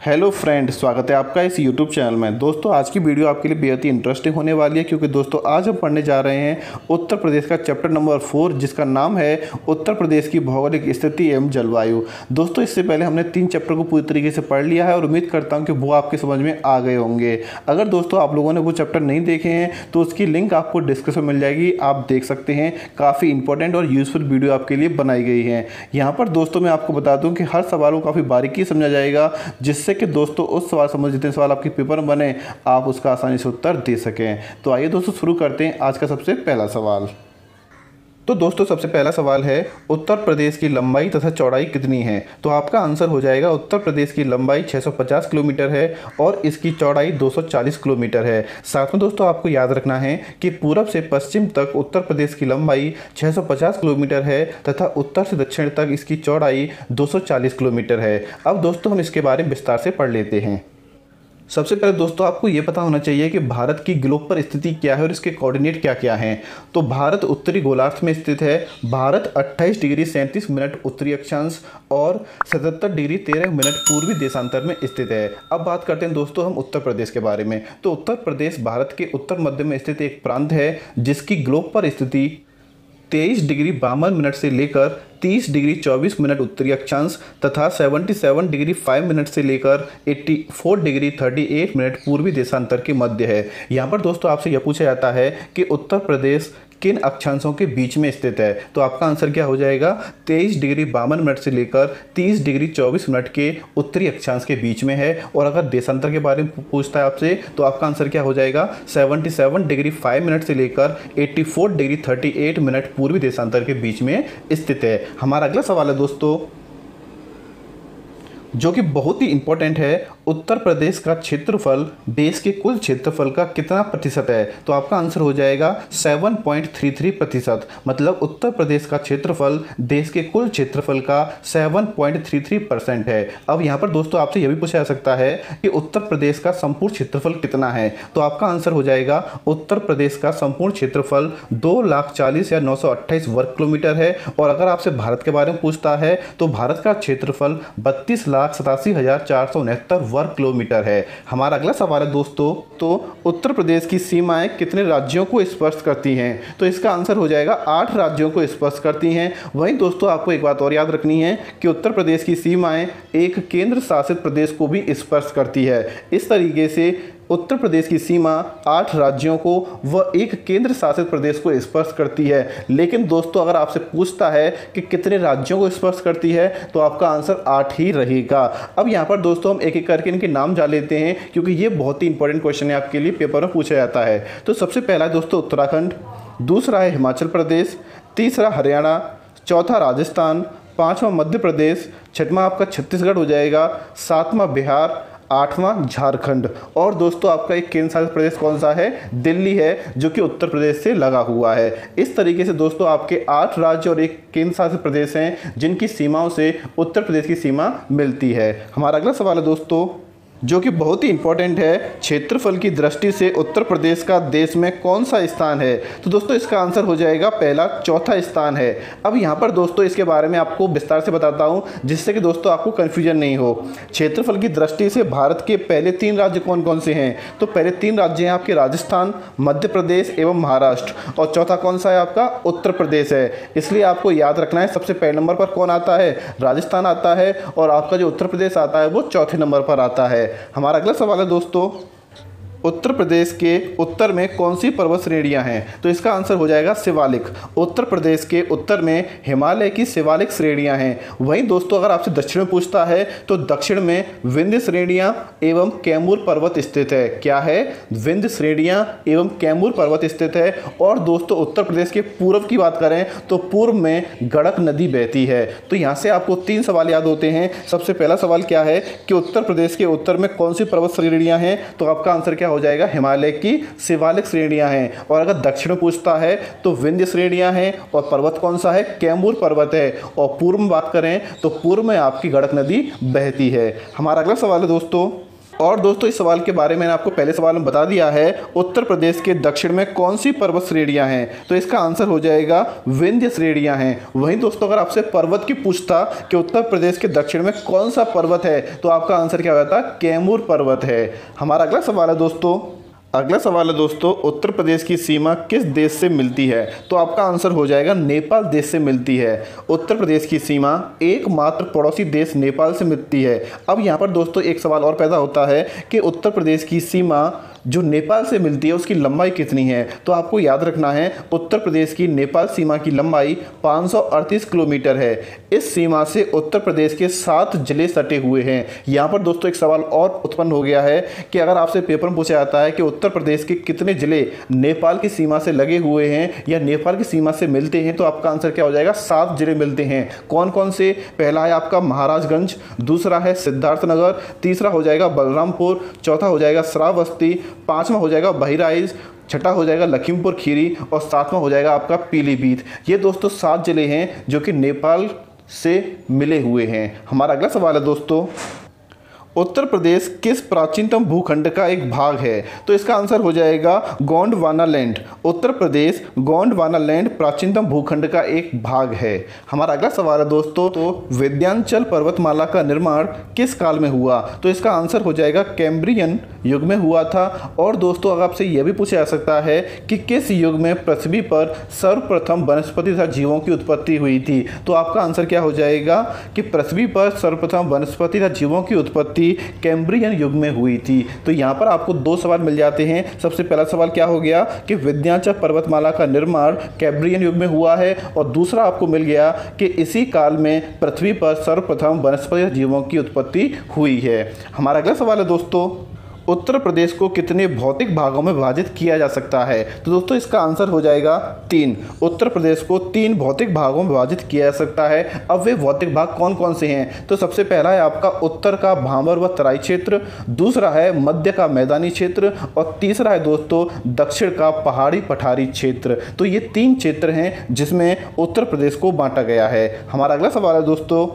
Hello friend, स्वागत है आपका इस यूट्यूब चैनल में। दोस्तों, आज की वीडियो आपके लिए बेहद ही इंटरेस्टिंग होने वाली है, क्योंकि दोस्तों आज हम पढ़ने जा रहे हैं उत्तर प्रदेश का चैप्टर नंबर 4, जिसका नाम है उत्तर प्रदेश की भौगोलिक स्थिति एवं जलवायु। दोस्तों, इससे पहले हमने 3 चैप्टर को पूरी तरीके से पढ़ लिया है और उम्मीद करता हूँ कि वो आपके समझ में आ गए होंगे। अगर दोस्तों आप लोगों ने वो चैप्टर नहीं देखे हैं तो उसकी लिंक आपको डिस्क्रिप्शन में मिल जाएगी, आप देख सकते हैं। काफ़ी इंपॉर्टेंट और यूजफुल वीडियो आपके लिए बनाई गई है। यहाँ पर दोस्तों मैं आपको बता दूँ कि हर सवाल को काफ़ी बारीकी समझा जाएगा, जिससे कि दोस्तों उस सवाल समझ जितने सवाल आपके पेपर में बने आप उसका आसानी से उत्तर दे सकें। तो आइए दोस्तों शुरू करते हैं आज का सबसे पहला सवाल। तो दोस्तों सबसे पहला सवाल है, उत्तर प्रदेश की लंबाई तथा चौड़ाई कितनी है? तो आपका आंसर हो जाएगा उत्तर प्रदेश की लंबाई 650 किलोमीटर है और इसकी चौड़ाई 240 किलोमीटर है। साथ में दोस्तों आपको याद रखना है कि पूरब से पश्चिम तक उत्तर प्रदेश की लंबाई 650 किलोमीटर है तथा उत्तर से दक्षिण तक इसकी चौड़ाई 240 किलोमीटर है। अब दोस्तों हम इसके बारे में विस्तार से पढ़ लेते हैं। सबसे पहले दोस्तों आपको ये पता होना चाहिए कि भारत की ग्लोब पर स्थिति क्या है और इसके कोऑर्डिनेट क्या क्या हैं। तो भारत उत्तरी गोलार्ध में स्थित है। भारत 28 डिग्री 37 मिनट उत्तरी अक्षांश और 77 डिग्री 13 मिनट पूर्वी देशांतर में स्थित है। अब बात करते हैं दोस्तों हम उत्तर प्रदेश के बारे में। तो उत्तर प्रदेश भारत के उत्तर मध्य में स्थित एक प्रांत है, जिसकी ग्लोब पर स्थिति 23 डिग्री 52 मिनट से लेकर 30 डिग्री 24 मिनट उत्तरी अक्षांश तथा 77 डिग्री 5 मिनट से लेकर 84 डिग्री 38 मिनट पूर्वी देशांतर के मध्य है। यहाँ पर दोस्तों आपसे यह पूछा जाता है कि उत्तर प्रदेश किन अक्षांशों के बीच में स्थित है? तो आपका आंसर क्या हो जाएगा? 23 डिग्री 52 मिनट से लेकर 30 डिग्री 24 मिनट के उत्तरी अक्षांश के बीच में है। और अगर देशांतर के बारे में पूछता है आपसे तो आपका आंसर क्या हो जाएगा? 77 डिग्री 5 मिनट से लेकर 84 डिग्री 38 मिनट पूर्वी देशांतर के बीच में स्थित है। हमारा अगला सवाल है दोस्तों, जो कि बहुत ही इंपॉर्टेंट है, उत्तर प्रदेश का क्षेत्रफल देश के कुल क्षेत्रफल का कितना प्रतिशत है? तो आपका आंसर हो जाएगा 7.33%। मतलब उत्तर प्रदेश का क्षेत्रफल देश के कुल क्षेत्रफल का 7.33% है। अब यहाँ पर दोस्तों आपसे यह भी पूछा जा सकता है कि उत्तर प्रदेश का संपूर्ण क्षेत्रफल कितना है? तो आपका आंसर हो जाएगा उत्तर प्रदेश का संपूर्ण क्षेत्रफल 2,40,928 वर्ग किलोमीटर है। और अगर आपसे भारत के बारे में पूछता है तो भारत का क्षेत्रफल 32,87,469 वर्ग किलोमीटर है। हमारा अगला सवाल है दोस्तों, तो उत्तर प्रदेश की सीमाएं कितने राज्यों को स्पर्श करती हैं? तो इसका आंसर हो जाएगा 8 राज्यों को स्पर्श करती हैं। वहीं दोस्तों आपको एक बात और याद रखनी है कि उत्तर प्रदेश की सीमाएं एक केंद्र शासित प्रदेश को भी स्पर्श करती है। इस तरीके से उत्तर प्रदेश की सीमा 8 राज्यों को व एक केंद्र शासित प्रदेश को स्पर्श करती है। लेकिन दोस्तों अगर आपसे पूछता है कि कितने राज्यों को स्पर्श करती है तो आपका आंसर 8 ही रहेगा। अब यहाँ पर दोस्तों हम एक एक करके इनके नाम जान लेते हैं, क्योंकि ये बहुत ही इंपॉर्टेंट क्वेश्चन है, आपके लिए पेपर में पूछा जाता है। तो सबसे पहला है दोस्तों उत्तराखंड, दूसरा है हिमाचल प्रदेश, तीसरा हरियाणा, चौथा राजस्थान, पाँचवा मध्य प्रदेश, छठवां आपका छत्तीसगढ़ हो जाएगा, सातवां बिहार, आठवां झारखंड। और दोस्तों आपका एक केंद्र शासित प्रदेश कौन सा है? दिल्ली है, जो कि उत्तर प्रदेश से लगा हुआ है। इस तरीके से दोस्तों आपके 8 राज्य और एक केंद्र शासित प्रदेश हैं, जिनकी सीमाओं से उत्तर प्रदेश की सीमा मिलती है। हमारा अगला सवाल है दोस्तों, जो कि बहुत ही इंपॉर्टेंट है, क्षेत्रफल की दृष्टि से उत्तर प्रदेश का देश में कौन सा स्थान है? तो दोस्तों इसका आंसर हो जाएगा पहला, चौथा स्थान है। अब यहाँ पर दोस्तों इसके बारे में आपको विस्तार से बताता हूँ, जिससे कि दोस्तों आपको कन्फ्यूजन नहीं हो। क्षेत्रफल की दृष्टि से भारत के पहले 3 राज्य कौन कौन से हैं? तो पहले 3 राज्य हैं आपके राजस्थान, मध्य प्रदेश एवं महाराष्ट्र, और चौथा कौन सा है आपका? उत्तर प्रदेश है। इसलिए आपको याद रखना है सबसे पहले नंबर पर कौन आता है? राजस्थान आता है, और आपका जो उत्तर प्रदेश आता है वो चौथे नंबर पर आता है। हमारा अगला सवाल है दोस्तों, उत्तर प्रदेश के उत्तर में कौन सी पर्वत श्रेणियां हैं? तो इसका आंसर हो जाएगा शिवालिक। उत्तर प्रदेश के उत्तर में हिमालय की शिवालिक श्रेणियां हैं। वहीं दोस्तों अगर आपसे दक्षिण में पूछता है तो दक्षिण में विंध्य श्रेणियां एवं कैमूर पर्वत स्थित है। क्या है? विंध्य श्रेणियां एवं कैमूर पर्वत स्थित है। और दोस्तों उत्तर प्रदेश के पूर्व की बात करें तो पूर्व में गंडक नदी बहती है। तो यहाँ से आपको 3 सवाल याद होते हैं। सबसे पहला सवाल क्या है कि उत्तर प्रदेश के उत्तर में कौन सी पर्वत श्रेणियां हैं? तो आपका आंसर क्या हो जाएगा? हिमालय की शिवालिक श्रेणियां हैं। और अगर दक्षिण में पूछता है तो विंध्य श्रेणियां हैं, और पर्वत कौन सा है? कैमूर पर्वत है। और पूर्व में बात करें तो पूर्व में आपकी गंडक नदी बहती है। हमारा अगला सवाल है दोस्तों, और दोस्तों इस सवाल के बारे में मैंने आपको पहले सवाल में बता दिया है, उत्तर प्रदेश के दक्षिण में कौन सी पर्वत श्रेणियां हैं, तो इसका आंसर हो जाएगा विंध्य श्रेणियां हैं। वहीं दोस्तों अगर आपसे पर्वत की पूछता कि उत्तर प्रदेश के दक्षिण में कौन सा पर्वत है, तो आपका आंसर क्या होता? कैमूर पर्वत है। हमारा अगला सवाल है दोस्तों, उत्तर प्रदेश की सीमा किस देश से मिलती है, तो आपका आंसर हो जाएगा नेपाल देश से मिलती है। उत्तर प्रदेश की सीमा एकमात्र पड़ोसी देश नेपाल से मिलती है। अब यहाँ पर दोस्तों एक सवाल और पैदा होता है कि उत्तर प्रदेश की सीमा जो नेपाल से मिलती है उसकी लंबाई कितनी है, तो आपको याद रखना है उत्तर प्रदेश की नेपाल सीमा की लंबाई 538 किलोमीटर है। इस सीमा से उत्तर प्रदेश के 7 जिले सटे हुए हैं। यहाँ पर दोस्तों एक सवाल और उत्पन्न हो गया है कि अगर आपसे पेपर में पूछा जाता है कि उत्तर प्रदेश के कितने जिले नेपाल की सीमा से लगे हुए हैं या नेपाल की सीमा से मिलते हैं, तो आपका आंसर क्या हो जाएगा? 7 जिले मिलते हैं। कौन कौन से? पहला है आपका महाराजगंज, दूसरा है सिद्धार्थनगर, तीसरा हो जाएगा बलरामपुर, चौथा हो जाएगा श्रावस्ती, पांचवा हो जाएगा बहराइच, छठा हो जाएगा लखीमपुर खीरी और सातवां हो जाएगा आपका पीलीभीत। ये दोस्तों 7 जिले हैं जो कि नेपाल से मिले हुए हैं। हमारा अगला सवाल है दोस्तों, उत्तर प्रदेश किस प्राचीनतम भूखंड का एक भाग है, तो इसका आंसर हो जाएगा गोंडवानालैंड। उत्तर प्रदेश गोंडवानालैंड प्राचीनतम भूखंड का एक भाग है। हमारा अगला सवाल है दोस्तों, तो विंध्याचल पर्वतमाला का निर्माण किस काल में हुआ, तो इसका आंसर हो जाएगा कैम्ब्रियन युग में हुआ था। और दोस्तों अगर आपसे यह भी पूछा जा सकता है कि किस युग में पृथ्वी पर सर्वप्रथम वनस्पति तथा जीवों की उत्पत्ति हुई थी, तो आपका आंसर क्या हो जाएगा कि पृथ्वी पर सर्वप्रथम वनस्पति तथा जीवों की उत्पत्ति कैम्ब्रियन युग में हुई थी। तो यहाँ पर आपको 2 सवाल मिल जाते हैं। सबसे पहला सवाल क्या हो गया कि विंध्याचल पर्वतमाला का निर्माण कैम्ब्रियन युग में हुआ है, और दूसरा आपको मिल गया कि इसी काल में पृथ्वी पर सर्वप्रथम वनस्पति जीवों की उत्पत्ति हुई है। हमारा अगला सवाल है दोस्तों, उत्तर प्रदेश को कितने भौतिक भागों में विभाजित किया जा सकता है, तो दोस्तों इसका आंसर हो जाएगा 3। उत्तर प्रदेश को 3 भौतिक भागों में विभाजित किया जा सकता है। अब वे भौतिक भाग कौन कौन से हैं, तो सबसे पहला है आपका उत्तर का भांवर व तराई क्षेत्र, दूसरा है मध्य का मैदानी क्षेत्र, और तीसरा है दोस्तों दक्षिण का पहाड़ी पठारी क्षेत्र। तो ये 3 क्षेत्र हैं जिसमें उत्तर प्रदेश को बांटा गया है। हमारा अगला सवाल है दोस्तों,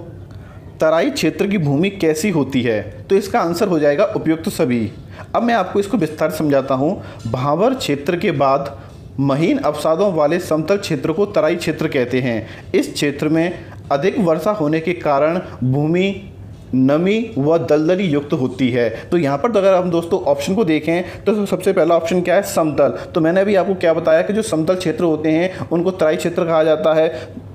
तराई क्षेत्र की भूमि कैसी होती है, तो इसका आंसर हो जाएगा उपयुक्त सभी। अब मैं आपको इसको विस्तार से समझाता हूँ। भांवर क्षेत्र के बाद महीन अवसादों वाले समतल क्षेत्र को तराई क्षेत्र कहते हैं। इस क्षेत्र में अधिक वर्षा होने के कारण भूमि नमी व दलदली युक्त होती है। तो यहाँ पर अगर हम दोस्तों ऑप्शन को देखें तो सबसे पहला ऑप्शन क्या है? समतल। तो मैंने अभी आपको क्या बताया कि जो समतल क्षेत्र होते हैं उनको तराई क्षेत्र कहा जाता है।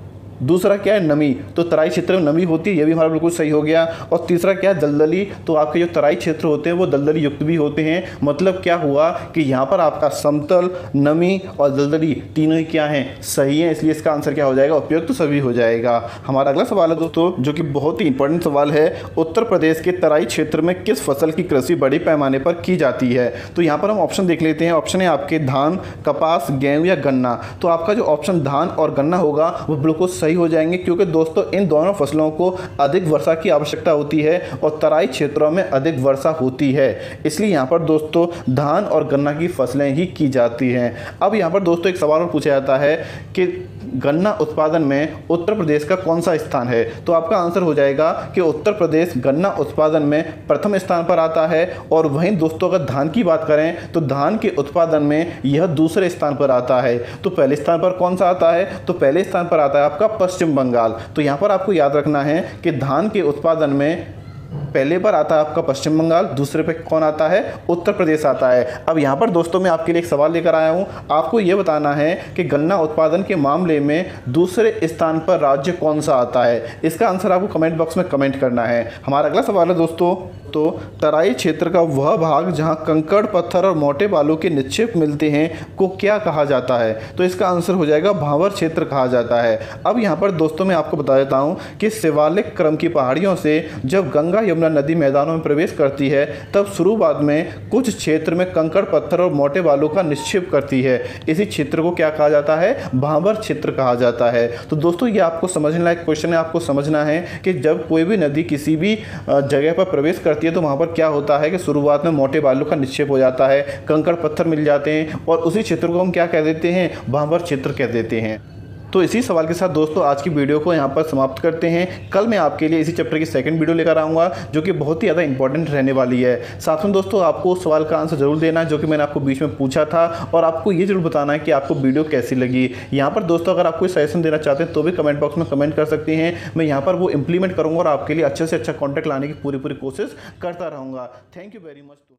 दूसरा क्या है? नमी। तो तराई क्षेत्र में नमी होती है, ये भी हमारा बिल्कुल सही हो गया। और तीसरा क्या है? दलदली। तो आपके जो तराई क्षेत्र होते हैं वो दलदली युक्त भी होते हैं। मतलब क्या हुआ कि यहाँ पर आपका समतल, नमी और दलदली तीनों ही क्या हैं? सही हैं। इसलिए इसका आंसर क्या हो जाएगा? उपयुक्त सभी हो जाएगा। हमारा अगला सवाल है दोस्तों, जो कि बहुत ही इंपॉर्टेंट सवाल है, उत्तर प्रदेश के तराई क्षेत्र में किस फसल की कृषि बड़े पैमाने पर की जाती है? तो यहाँ पर हम ऑप्शन देख लेते हैं। ऑप्शन है आपके धान, कपास, गेहूँ या गन्ना। तो आपका जो ऑप्शन धान और गन्ना होगा वो बिल्कुल सही हो जाएंगे, क्योंकि दोस्तों इन दोनों फसलों को अधिक वर्षा की आवश्यकता होती है और तराई क्षेत्रों में अधिक वर्षा होती है। इसलिए यहाँ पर दोस्तों धान और गन्ना की फसलें ही की जाती हैं। अब यहाँ पर दोस्तों एक सवाल और पूछा जाता है कि गन्ना उत्पादन में उत्तर प्रदेश का कौन सा स्थान है? तो आपका आंसर हो जाएगा कि उत्तर प्रदेश गन्ना उत्पादन में प्रथम स्थान पर आता है। और वहीं दोस्तों अगर धान की बात करें तो धान के उत्पादन में यह दूसरे स्थान पर आता है। तो पहले स्थान पर कौन सा आता है? तो पहले स्थान पर आता है आपका पश्चिम बंगाल। तो यहाँ पर आपको याद रखना है कि धान के उत्पादन में पहले पर आता है आपका पश्चिम बंगाल, दूसरे पे कौन आता है? उत्तर प्रदेश आता है। अब यहाँ पर दोस्तों मैं आपके लिए एक सवाल लेकर आया हूँ। आपको ये बताना है कि गन्ना उत्पादन के मामले में दूसरे स्थान पर राज्य कौन सा आता है। इसका आंसर आपको कमेंट बॉक्स में कमेंट करना है। हमारा अगला सवाल है दोस्तों, तो तराई क्षेत्र का वह भाग जहाँ कंकड़, पत्थर और मोटे बालू के निक्षेप मिलते हैं को क्या कहा जाता है? तो इसका आंसर हो जाएगा भांवर क्षेत्र कहा जाता है। अब यहाँ पर दोस्तों मैं आपको बता देता हूँ कि शिवालिक क्रम की पहाड़ियों से जब गंगा यमुना नदी मैदानों में प्रवेश करती है तब शुरुआत में कुछ क्षेत्र में कंकड़, पत्थर और मोटे बालू का निक्षेप करती है। इसी क्षेत्र को क्या कहा जाता है? भांवर क्षेत्र कहा जाता है। तो दोस्तों ये आपको समझने लायक क्वेश्चन है। आपको समझना है कि जब कोई भी नदी किसी भी जगह पर प्रवेश करती है तो वहाँ पर क्या होता है कि शुरुआत में मोटे बालू का निक्षेप हो जाता है, कंकड़ पत्थर मिल जाते हैं और उसी क्षेत्र को हम क्या कह देते हैं? भांवर क्षेत्र कह देते हैं। तो इसी सवाल के साथ दोस्तों आज की वीडियो को यहाँ पर समाप्त करते हैं। कल मैं आपके लिए इसी चैप्टर की सेकंड वीडियो लेकर आऊँगा जो कि बहुत ही ज़्यादा इंपॉर्टेंट रहने वाली है। साथ में दोस्तों आपको उस सवाल का आंसर जरूर देना है जो कि मैंने आपको बीच में पूछा था, और आपको ये जरूर बताना है कि आपको वीडियो कैसी लगी। यहाँ पर दोस्तों अगर आप कोई सजेशन देना चाहते हैं तो भी कमेंट बॉक्स में कमेंट कर सकते हैं। मैं यहाँ पर वो इंप्लीमेंट करूँगा और आपके लिए अच्छे से अच्छा कॉन्टेंट लाने की पूरी कोशिश करता रहूँगा। Thank you very much.